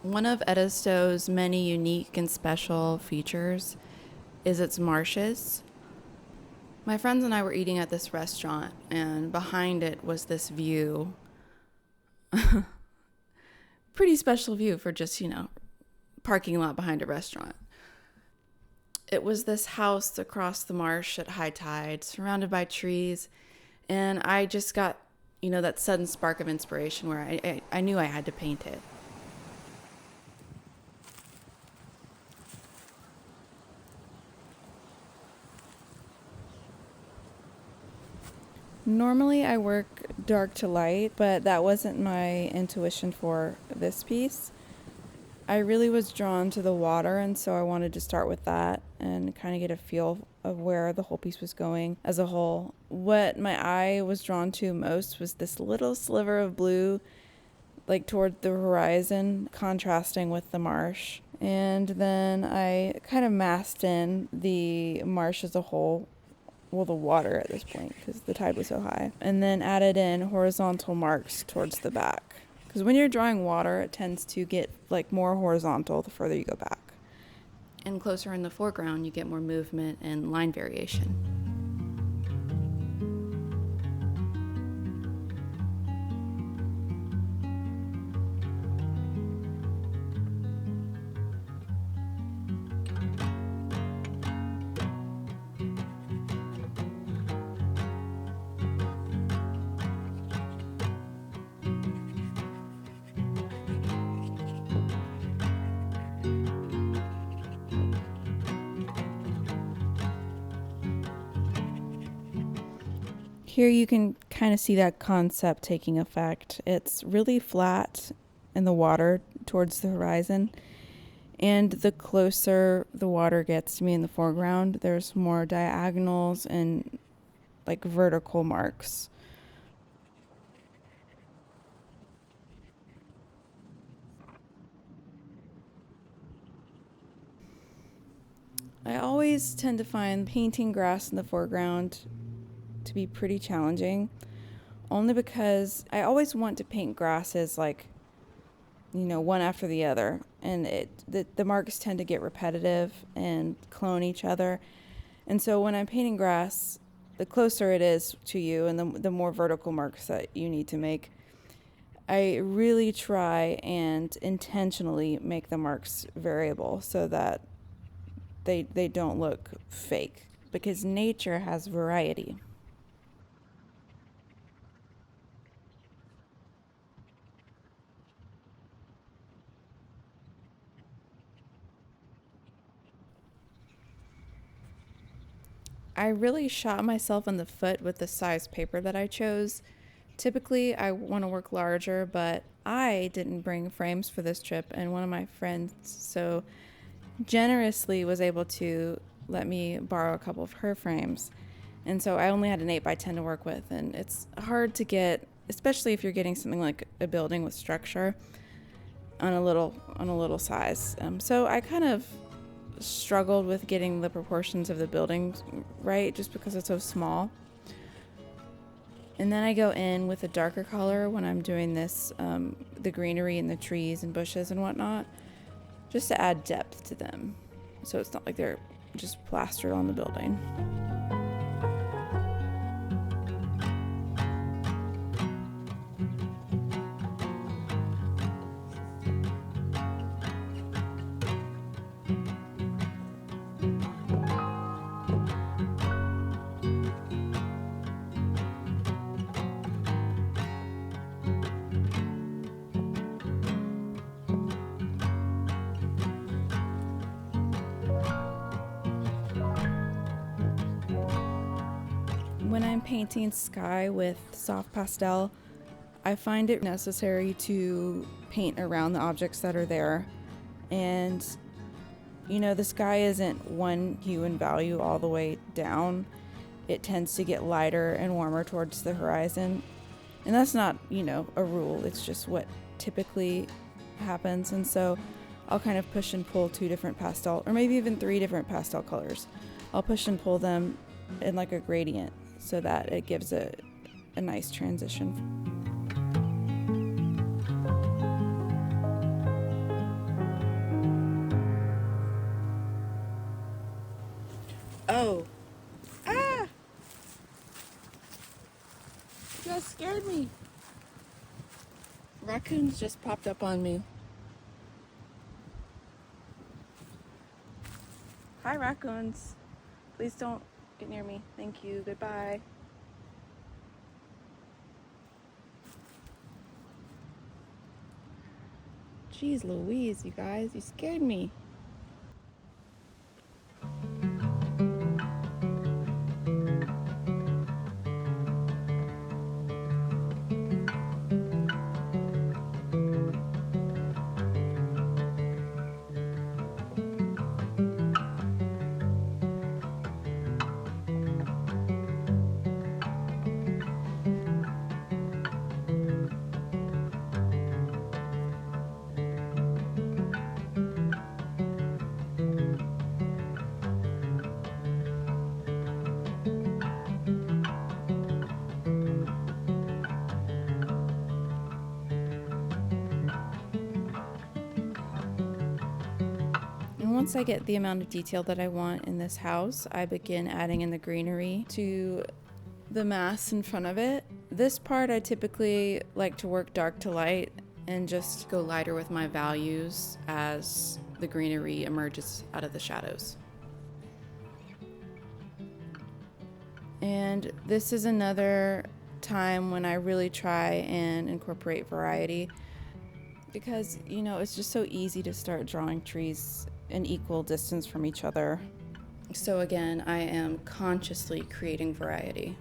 One of Edisto's many unique and special features is its marshes. My friends and I were eating at this restaurant, and behind it was this view. Pretty special view for just, parking lot behind a restaurant. It was this house across the marsh at high tide, surrounded by trees, and I just got, that sudden spark of inspiration where I knew I had to paint it. Normally I work dark to light, but that wasn't my intuition for this piece. I really was drawn to the water, and so I wanted to start with that and kind of get a feel of where the whole piece was going as a whole. What my eye was drawn to most was this little sliver of blue, like toward the horizon, contrasting with the marsh. And then I kind of masked in the marsh as a whole, well, the water at this point, because the tide was so high, and then added in horizontal marks towards the back. Because when you're drawing water, it tends to get more horizontal the further you go back. And closer in the foreground, you get more movement and line variation. Here you can kind of see that concept taking effect. It's really flat in the water towards the horizon, and the closer the water gets to me in the foreground, there's more diagonals and vertical marks. I always tend to find painting grass in the foreground to be pretty challenging, only because I always want to paint grasses one after the other, and the marks tend to get repetitive and clone each other. And so when I'm painting grass, the closer it is to you and the more vertical marks that you need to make, I really try and intentionally make the marks variable so that they don't look fake, because nature has variety. I really shot myself in the foot with the size paper that I chose. Typically, I want to work larger, but I didn't bring frames for this trip, and one of my friends so generously was able to let me borrow a couple of her frames. And so I only had an 8x10 to work with, and it's hard to get, especially if you're getting something like a building with structure on a little size. So I kind of struggled with getting the proportions of the building right, just because it's so small. And then I go in with a darker color when I'm doing this, the greenery and the trees and bushes and whatnot, just to add depth to them, so it's not like they're just plastered on the building. When I'm painting sky with soft pastel, I find it necessary to paint around the objects that are there. And, the sky isn't one hue and value all the way down. It tends to get lighter and warmer towards the horizon. And that's not, a rule. It's just what typically happens. And so I'll kind of push and pull 2 different pastel, or maybe even 3 different pastel colors. I'll push and pull them in a gradient, so that it gives a nice transition. no. Ah! You guys scared me. Raccoons just popped up on me. Hi, raccoons. Please don't get near me. Thank you. Goodbye. Jeez Louise, you guys. You scared me. And once I get the amount of detail that I want in this house, I begin adding in the greenery to the mass in front of it. This part I typically like to work dark to light and just go lighter with my values as the greenery emerges out of the shadows. And this is another time when I really try and incorporate variety because, you know, it's just so easy to start drawing trees an equal distance from each other. So again, I am consciously creating variety.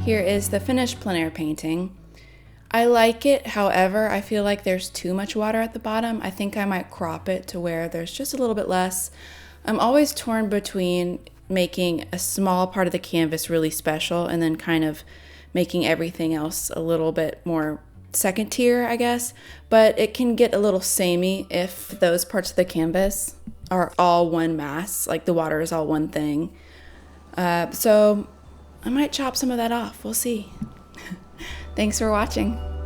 Here is the finished plein air painting. I like it, however, I feel like there's too much water at the bottom. I think I might crop it to where there's just a little bit less. I'm always torn between making a small part of the canvas really special and then kind of making everything else a little bit more second tier, I guess. But it can get a little samey if those parts of the canvas are all one mass, like the water is all one thing. So I might chop some of that off. We'll see. Thanks for watching.